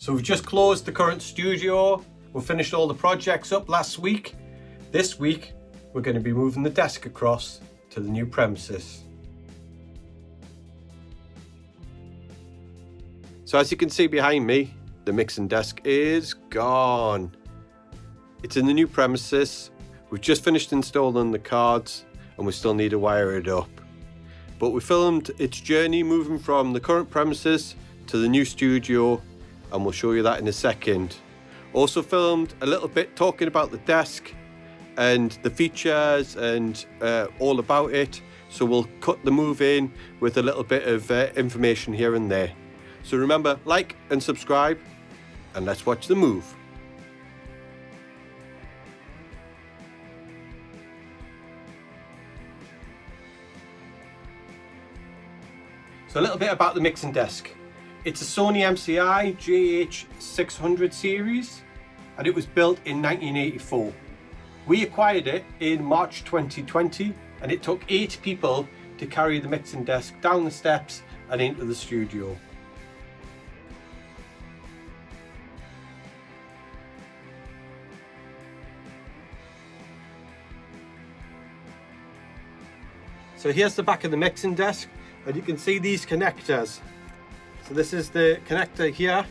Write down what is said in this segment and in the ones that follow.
So we've just closed the current studio. We finished all the projects up last week. This week, we're going to be moving the desk across to the new premises. So as you can see behind me, the mixing desk is gone. It's in the new premises. We've just finished installing the cards and we still need to wire it up. But we filmed its journey moving from the current premises to the new studio, and we'll show you that in a second. Also filmed a little bit talking about the desk and the features and all about it. So we'll cut the move in with a little bit of information here and there. So remember, like and subscribe, and let's watch the move. So a little bit about the mixing desk. It's a Sony MCI GH600 series, and it was built in 1984. We acquired it in March 2020, and it took 8 people to carry the mixing desk down the steps and into the studio. So here's the back of the mixing desk, and you can see these connectors. So this is the connector here,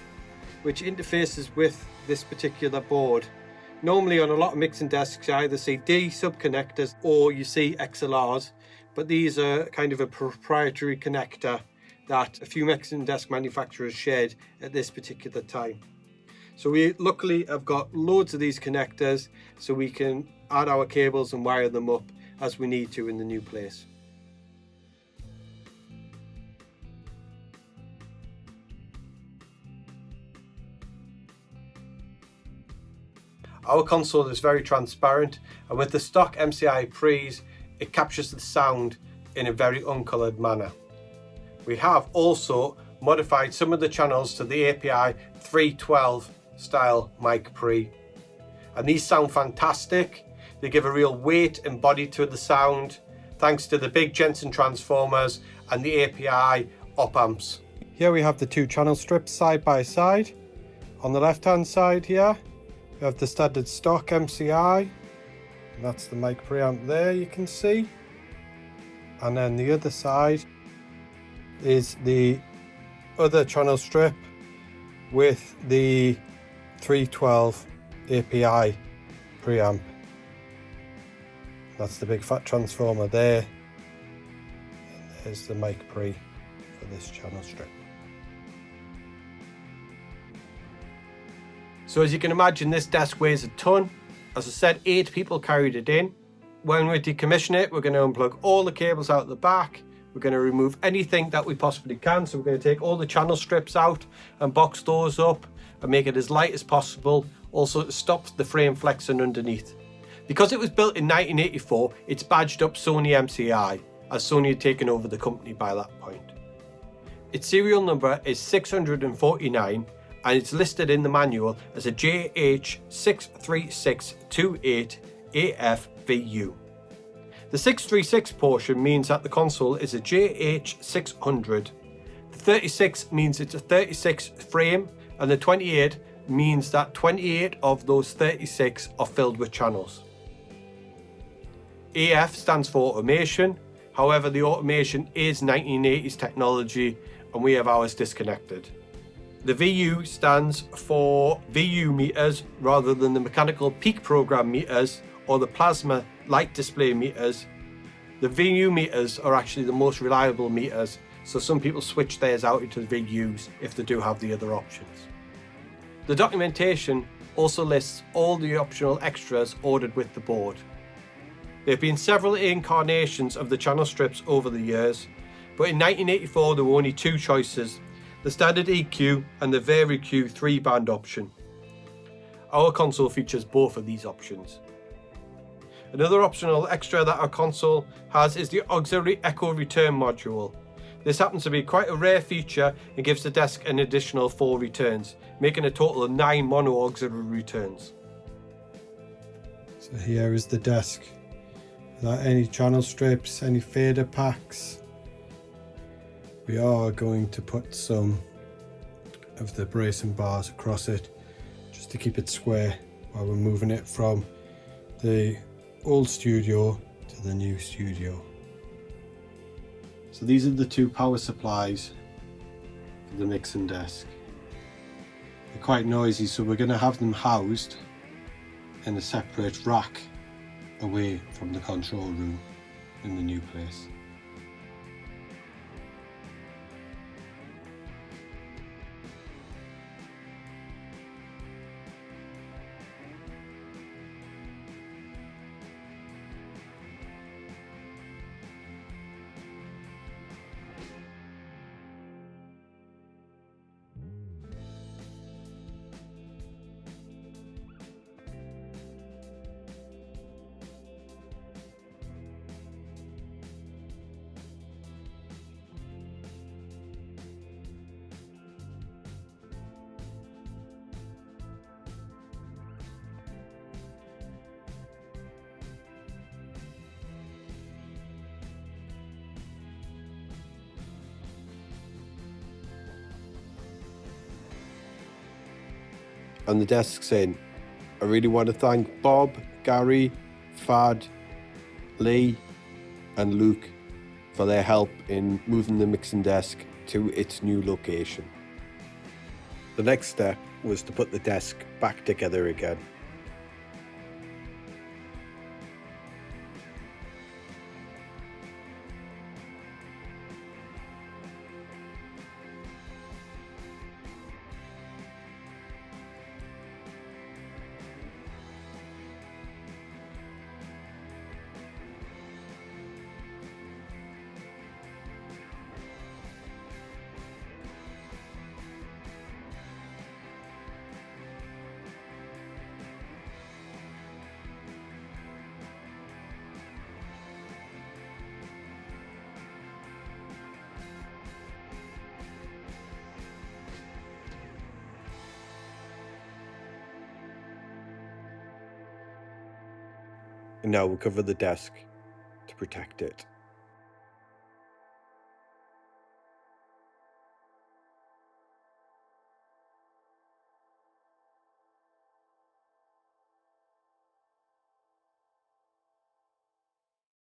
which interfaces with this particular board. Normally on a lot of mixing desks, you either see D sub connectors or you see XLRs, but these are kind of a proprietary connector that a few mixing desk manufacturers shared at this particular time. So we luckily have got loads of these connectors, so we can add our cables and wire them up as we need to in the new place. Our console is very transparent, and with the stock MCI pre's, it captures the sound in a very uncoloured manner. We have also modified some of the channels to the API 312 style mic pre, and these sound fantastic. They give a real weight and body to the sound thanks to the big Jensen transformers and the API op amps. Here we have the 2 channel strips side by side. On the left hand side here, we have the standard stock MCI, and that's the mic preamp there, you can see. And then the other side is the other channel strip with the 312 API preamp. That's the big fat transformer there. And there's the mic pre for this channel strip. So as you can imagine, this desk weighs a ton. As I said, 8 people carried it in. When we decommission it, we're going to unplug all the cables out the back. We're going to remove anything that we possibly can. So we're going to take all the channel strips out and box those up and make it as light as possible. Also to stop the frame flexing underneath. Because it was built in 1984, it's badged up Sony MCI, as Sony had taken over the company by that point. Its serial number is 649, and it's listed in the manual as a JH63628AFVU. The 636 portion means that the console is a JH600. The 36 means it's a 36 frame, and the 28 means that 28 of those 36 are filled with channels. AF stands for automation, however the automation is 1980s technology and we have ours disconnected. The VU stands for VU meters rather than the mechanical peak program meters or the plasma light display meters. The VU meters are actually the most reliable meters, so some people switch theirs out into the VUs if they do have the other options. The documentation also lists all the optional extras ordered with the board. There have been several incarnations of the channel strips over the years, but in 1984 there were only 2 choices, the standard EQ and the VariQ 3-band option. Our console features both of these options. Another optional extra that our console has is the auxiliary echo return module. This happens to be quite a rare feature and gives the desk an additional 4 returns, making a total of 9 mono auxiliary returns. So here is the desk, without any channel strips, any fader packs. We are going to put some of the bracing bars across it, just to keep it square while we're moving it from the old studio to the new studio. So these are the two power supplies for the mixing desk. They're quite noisy, so we're going to have them housed in a separate rack away from the control room in the new place. And the desk's in. I really want to thank Bob, Gary, Fad, Lee and Luke for their help in moving the mixing desk to its new location. The next step was to put the desk back together again. And now we'll cover the desk to protect it.